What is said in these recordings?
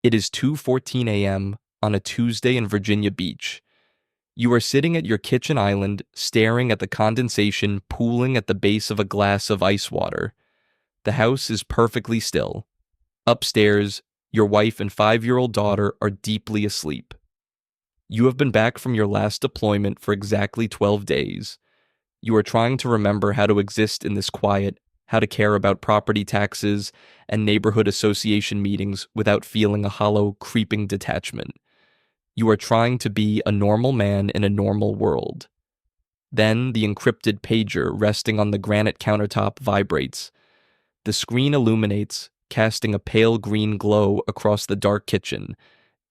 It is 2:14 a.m. on a Tuesday in Virginia Beach. You are sitting at your kitchen island, staring at the condensation pooling at the base of a glass of ice water. The house is perfectly still. Upstairs, your wife and 5-year-old daughter are deeply asleep. You have been back from your last deployment for exactly 12 days. You are trying to remember how to exist in this quiet, how to care about property taxes and neighborhood association meetings without feeling a hollow, creeping detachment. You are trying to be a normal man in a normal world. Then the encrypted pager resting on the granite countertop vibrates. The screen illuminates, casting a pale green glow across the dark kitchen.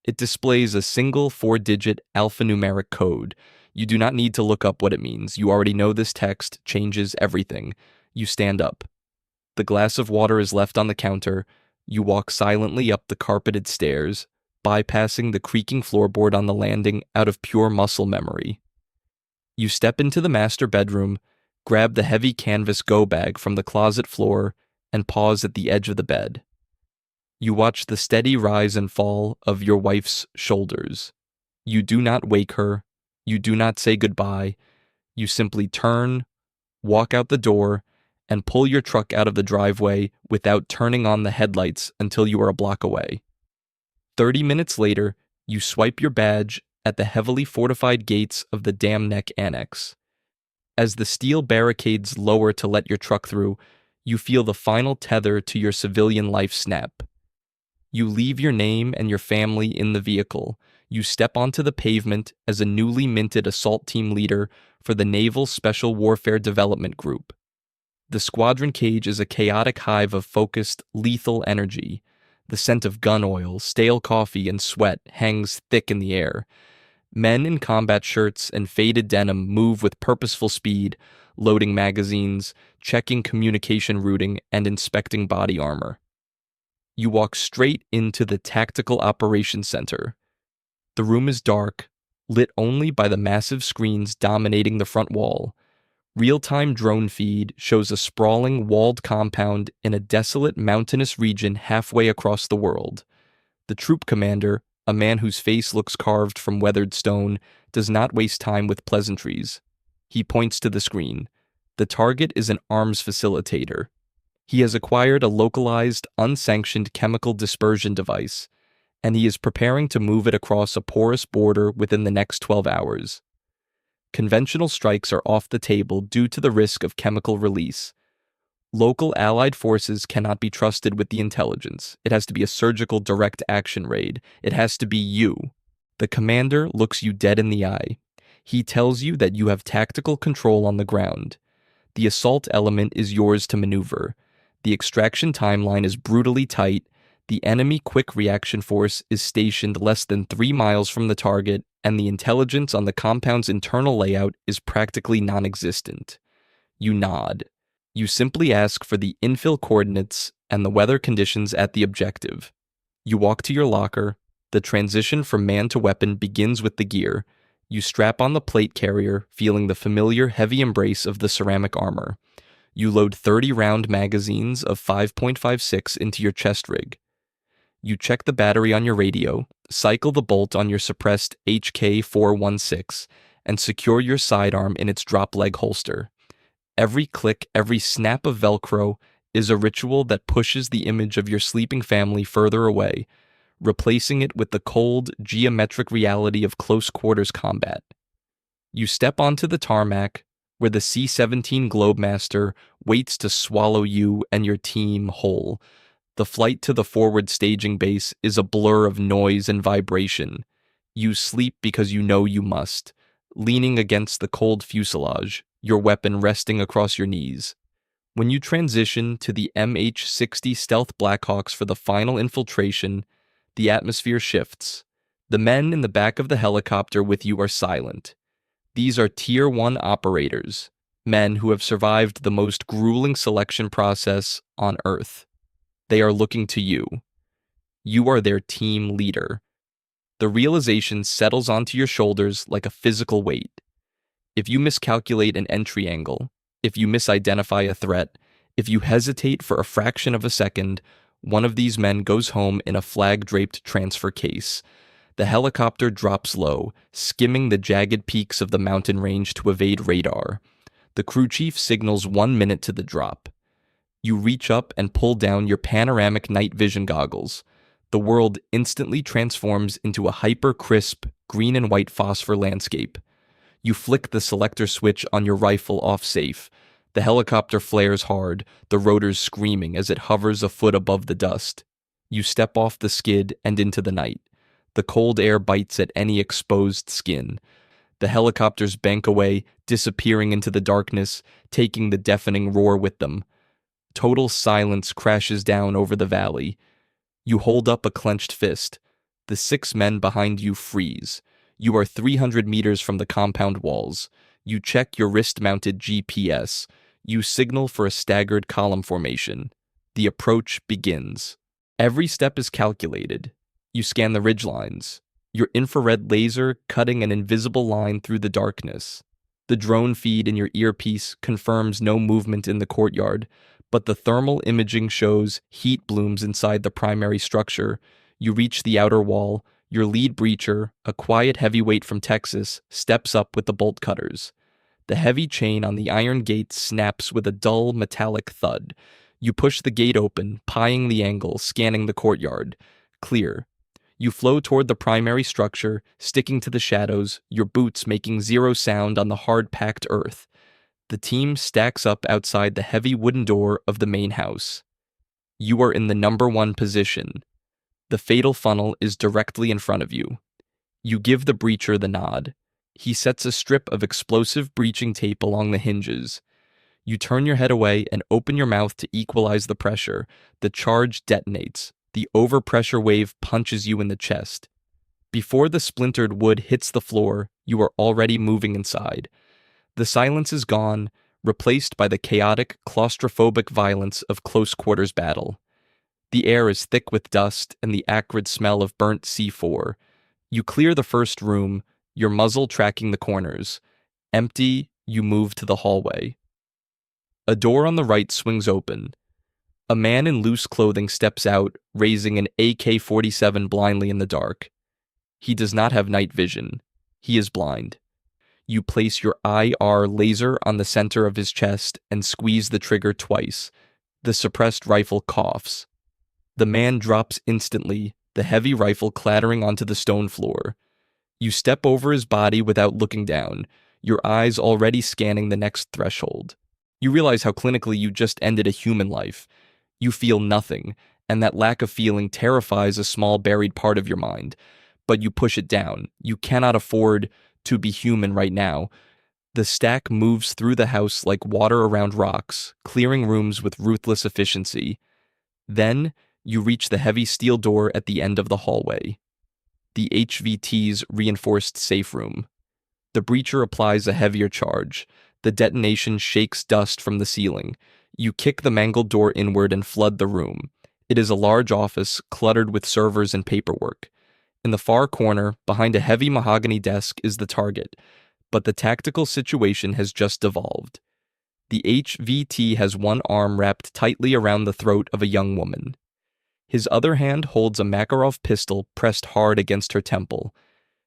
It displays a single 4-digit alphanumeric code. You do not need to look up what it means. You already know this text changes everything. You stand up. The glass of water is left on the counter. You walk silently up the carpeted stairs, bypassing the creaking floorboard on the landing out of pure muscle memory. You step into the master bedroom, grab the heavy canvas go bag from the closet floor, and pause at the edge of the bed. You watch the steady rise and fall of your wife's shoulders. You do not wake her. You do not say goodbye. You simply turn, walk out the door, and pull your truck out of the driveway without turning on the headlights until you are a block away. 30 minutes later, you swipe your badge at the heavily fortified gates of the Dam Neck Annex. As the steel barricades lower to let your truck through, you feel the final tether to your civilian life snap. You leave your name and your family in the vehicle. You step onto the pavement as a newly minted assault team leader for the Naval Special Warfare Development Group. The squadron cage is a chaotic hive of focused, lethal energy. The scent of gun oil, stale coffee, and sweat hangs thick in the air. Men in combat shirts and faded denim move with purposeful speed, loading magazines, checking communication routing, and inspecting body armor. You walk straight into the Tactical Operations Center. The room is dark, lit only by the massive screens dominating the front wall. Real-time drone feed shows a sprawling, walled compound in a desolate mountainous region halfway across the world. The troop commander, a man whose face looks carved from weathered stone, does not waste time with pleasantries. He points to the screen. The target is an arms facilitator. He has acquired a localized, unsanctioned chemical dispersion device, and he is preparing to move it across a porous border within the next 12 hours. Conventional strikes are off the table due to the risk of chemical release. Local Allied forces cannot be trusted with the intelligence. It has to be a surgical direct action raid. It has to be you. The commander looks you dead in the eye. He tells you that you have tactical control on the ground. The assault element is yours to maneuver. The extraction timeline is brutally tight. The enemy quick reaction force is stationed less than 3 miles from the target, and the intelligence on the compound's internal layout is practically non-existent. You nod. You simply ask for the infill coordinates and the weather conditions at the objective. You walk to your locker. The transition from man to weapon begins with the gear. You strap on the plate carrier, feeling the familiar heavy embrace of the ceramic armor. You load 30-round magazines of 5.56 into your chest rig. You check the battery on your radio, cycle the bolt on your suppressed HK-416, and secure your sidearm in its drop leg holster. Every click, every snap of Velcro is a ritual that pushes the image of your sleeping family further away, replacing it with the cold, geometric reality of close-quarters combat. You step onto the tarmac, where the C-17 Globemaster waits to swallow you and your team whole. The flight to the forward staging base is a blur of noise and vibration. You sleep because you know you must, leaning against the cold fuselage, your weapon resting across your knees. When you transition to the MH-60 Stealth Blackhawks for the final infiltration, the atmosphere shifts. The men in the back of the helicopter with you are silent. These are Tier 1 operators, men who have survived the most grueling selection process on Earth. They are looking to you. You are their team leader. The realization settles onto your shoulders like a physical weight. If you miscalculate an entry angle, if you misidentify a threat, if you hesitate for a fraction of a second, One of these men goes home in a flag-draped transfer case. The helicopter drops low, skimming the jagged peaks of the mountain range to evade radar. The crew chief signals 1 minute to the drop. You reach up and pull down your panoramic night vision goggles. The world instantly transforms into a hyper-crisp, green and white phosphor landscape. You flick the selector switch on your rifle off safe. The helicopter flares hard, the rotors screaming as it hovers a foot above the dust. You step off the skid and into the night. The cold air bites at any exposed skin. The helicopters bank away, disappearing into the darkness, taking the deafening roar with them. Total silence crashes down over the valley. You hold up a clenched fist. The 6 men behind you freeze. You are 300 meters from the compound walls. You check your wrist-mounted GPS. You signal for a staggered column formation. The approach begins. Every step is calculated. You scan the ridgelines, your infrared laser cutting an invisible line through the darkness. The drone feed in your earpiece confirms no movement in the courtyard, but the thermal imaging shows heat blooms inside the primary structure. You reach the outer wall. Your lead breacher, a quiet heavyweight from Texas, steps up with the bolt cutters. The heavy chain on the iron gate snaps with a dull, metallic thud. You push the gate open, pieing the angle, scanning the courtyard. Clear. You flow toward the primary structure, sticking to the shadows, your boots making zero sound on the hard-packed earth. The team stacks up outside the heavy wooden door of the main house. You are in the number 1 position. The fatal funnel is directly in front of you. You give the breacher the nod. He sets a strip of explosive breaching tape along the hinges. You turn your head away and open your mouth to equalize the pressure. The charge detonates. The overpressure wave punches you in the chest. Before the splintered wood hits the floor, you are already moving inside. The silence is gone, replaced by the chaotic, claustrophobic violence of close-quarters battle. The air is thick with dust and the acrid smell of burnt C4. You clear the first room, your muzzle tracking the corners. Empty, you move to the hallway. A door on the right swings open. A man in loose clothing steps out, raising an AK-47 blindly in the dark. He does not have night vision. He is blind. You place your IR laser on the center of his chest and squeeze the trigger twice. The suppressed rifle coughs. The man drops instantly, the heavy rifle clattering onto the stone floor. You step over his body without looking down, your eyes already scanning the next threshold. You realize how clinically you just ended a human life. You feel nothing, and that lack of feeling terrifies a small buried part of your mind. But you push it down. You cannot afford to be human right now. The stack moves through the house like water around rocks, clearing rooms with ruthless efficiency. Then, you reach the heavy steel door at the end of the hallway. The HVT's reinforced safe room. The breacher applies a heavier charge. The detonation shakes dust from the ceiling. You kick the mangled door inward and flood the room. It is a large office, cluttered with servers and paperwork. In the far corner, behind a heavy mahogany desk, is the target, but the tactical situation has just devolved. The HVT has one arm wrapped tightly around the throat of a young woman. His other hand holds a Makarov pistol pressed hard against her temple.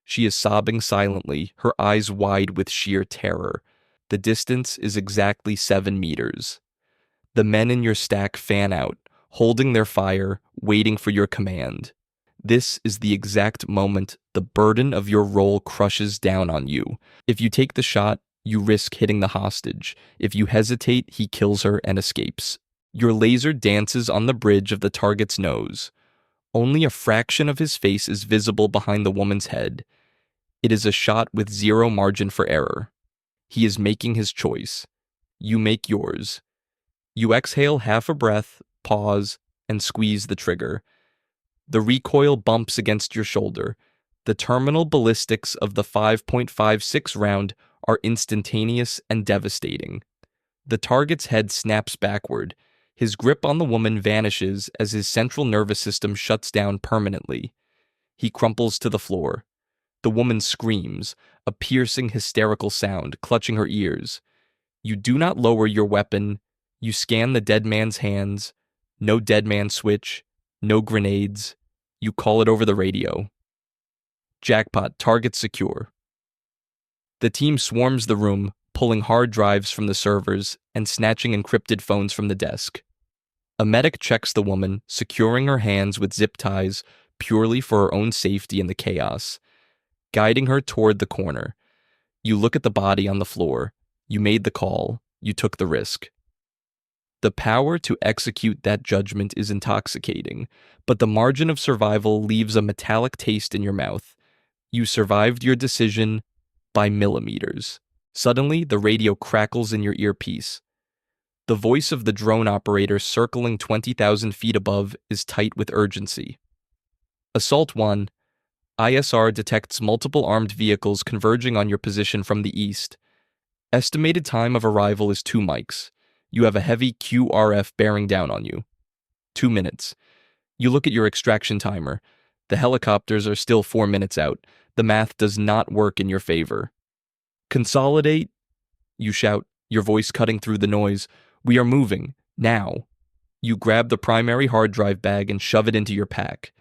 She is sobbing silently, her eyes wide with sheer terror. The distance is exactly 7 meters. The men in your stack fan out, holding their fire, waiting for your command. This is the exact moment the burden of your role crushes down on you. If you take the shot, you risk hitting the hostage. If you hesitate, he kills her and escapes. Your laser dances on the bridge of the target's nose. Only a fraction of his face is visible behind the woman's head. It is a shot with zero margin for error. He is making his choice. You make yours. You exhale half a breath, pause, and squeeze the trigger. The recoil bumps against your shoulder. The terminal ballistics of the 5.56 round are instantaneous and devastating. The target's head snaps backward. His grip on the woman vanishes as his central nervous system shuts down permanently. He crumples to the floor. The woman screams, a piercing, hysterical sound, clutching her ears. You do not lower your weapon. You scan the dead man's hands. No dead man switch. No grenades. You call it over the radio. Jackpot, target secure. The team swarms the room, pulling hard drives from the servers and snatching encrypted phones from the desk. A medic checks the woman, securing her hands with zip ties purely for her own safety in the chaos, guiding her toward the corner. You look at the body on the floor. You made the call. You took the risk. The power to execute that judgment is intoxicating, but the margin of survival leaves a metallic taste in your mouth. You survived your decision by millimeters. Suddenly, the radio crackles in your earpiece. The voice of the drone operator circling 20,000 feet above is tight with urgency. Assault 1. ISR detects multiple armed vehicles converging on your position from the east. Estimated time of arrival is 2 mics. You have a heavy QRF bearing down on you. 2 minutes. You look at your extraction timer. The helicopters are still 4 minutes out. The math does not work in your favor. Consolidate, you shout, your voice cutting through the noise. We are moving, now. You grab the primary hard drive bag and shove it into your pack.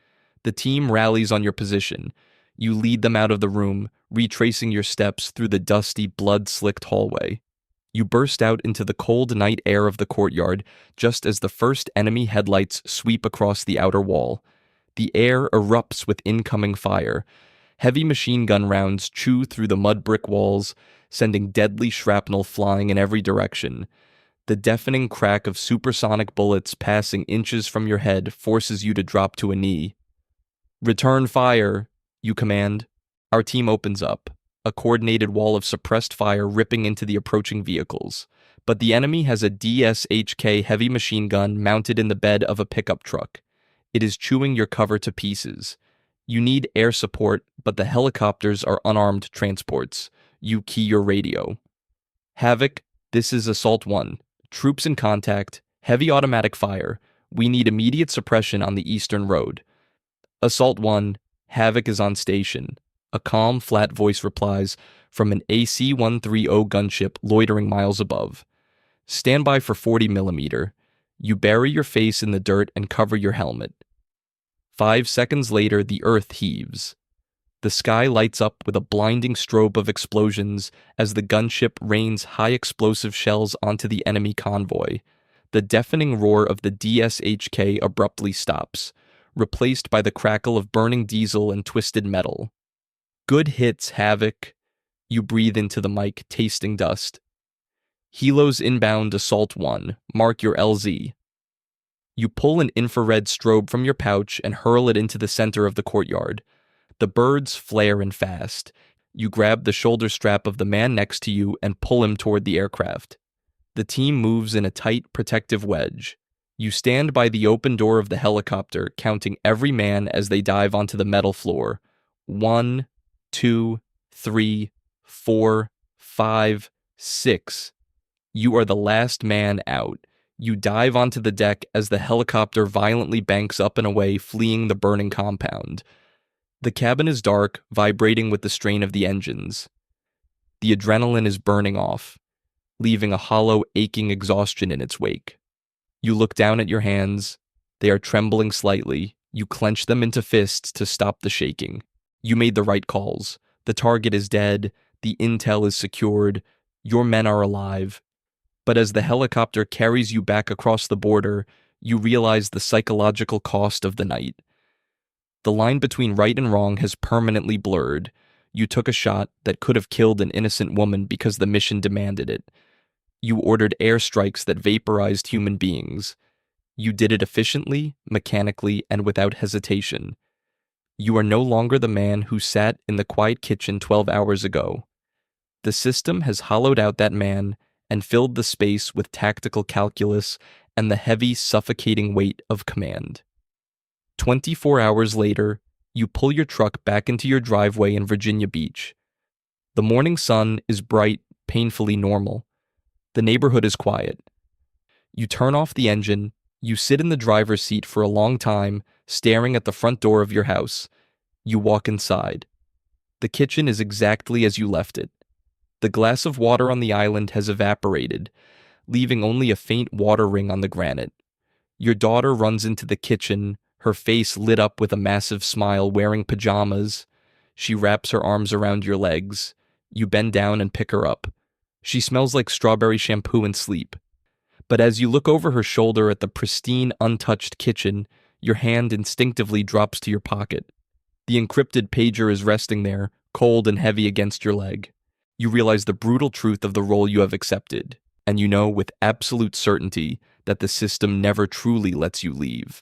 The team rallies on your position. You lead them out of the room, retracing your steps through the dusty, blood-slicked hallway. You burst out into the cold night air of the courtyard just as the first enemy headlights sweep across the outer wall. The air erupts with incoming fire. Heavy machine gun rounds chew through the mud brick walls, sending deadly shrapnel flying in every direction. The deafening crack of supersonic bullets passing inches from your head forces you to drop to a knee. Return fire, you command. Our team opens up, a coordinated wall of suppressed fire ripping into the approaching vehicles. But the enemy has a DSHK heavy machine gun mounted in the bed of a pickup truck. It is chewing your cover to pieces. You need air support, but the helicopters are unarmed transports. You key your radio. Havoc, this is Assault 1. Troops in contact, heavy automatic fire. We need immediate suppression on the eastern road. Assault 1, Havoc is on station. A calm, flat voice replies from an AC-130 gunship loitering miles above. Stand by for 40mm. You bury your face in the dirt and cover your helmet. 5 seconds later, the earth heaves. The sky lights up with a blinding strobe of explosions as the gunship rains high explosive shells onto the enemy convoy. The deafening roar of the DSHK abruptly stops, replaced by the crackle of burning diesel and twisted metal. Good hits, Havoc. You breathe into the mic, tasting dust. Helos inbound, Assault 1. Mark your LZ. You pull an infrared strobe from your pouch and hurl it into the center of the courtyard. The birds flare and fast. You grab the shoulder strap of the man next to you and pull him toward the aircraft. The team moves in a tight, protective wedge. You stand by the open door of the helicopter, counting every man as they dive onto the metal floor. 1, 2, 3, 4, 5, 6. You are the last man out. You dive onto the deck as the helicopter violently banks up and away, fleeing the burning compound. The cabin is dark, vibrating with the strain of the engines. The adrenaline is burning off, leaving a hollow, aching exhaustion in its wake. You look down at your hands. They are trembling slightly. You clench them into fists to stop the shaking. You made the right calls. The target is dead. The intel is secured. Your men are alive. But as the helicopter carries you back across the border, you realize the psychological cost of the night. The line between right and wrong has permanently blurred. You took a shot that could have killed an innocent woman because the mission demanded it. You ordered airstrikes that vaporized human beings. You did it efficiently, mechanically, and without hesitation. You are no longer the man who sat in the quiet kitchen 12 hours ago. The system has hollowed out that man and filled the space with tactical calculus and the heavy, suffocating weight of command. 24 hours later, you pull your truck back into your driveway in Virginia Beach. The morning sun is bright, painfully normal. The neighborhood is quiet. You turn off the engine. You sit in the driver's seat for a long time, staring at the front door of your house. You walk inside. The kitchen is exactly as you left it. The glass of water on the island has evaporated, leaving only a faint water ring on the granite. Your daughter runs into the kitchen, her face lit up with a massive smile, wearing pajamas. She wraps her arms around your legs. You bend down and pick her up. She smells like strawberry shampoo and sleep. But as you look over her shoulder at the pristine, untouched kitchen, your hand instinctively drops to your pocket. The encrypted pager is resting there, cold and heavy against your leg. You realize the brutal truth of the role you have accepted, and you know with absolute certainty that the system never truly lets you leave.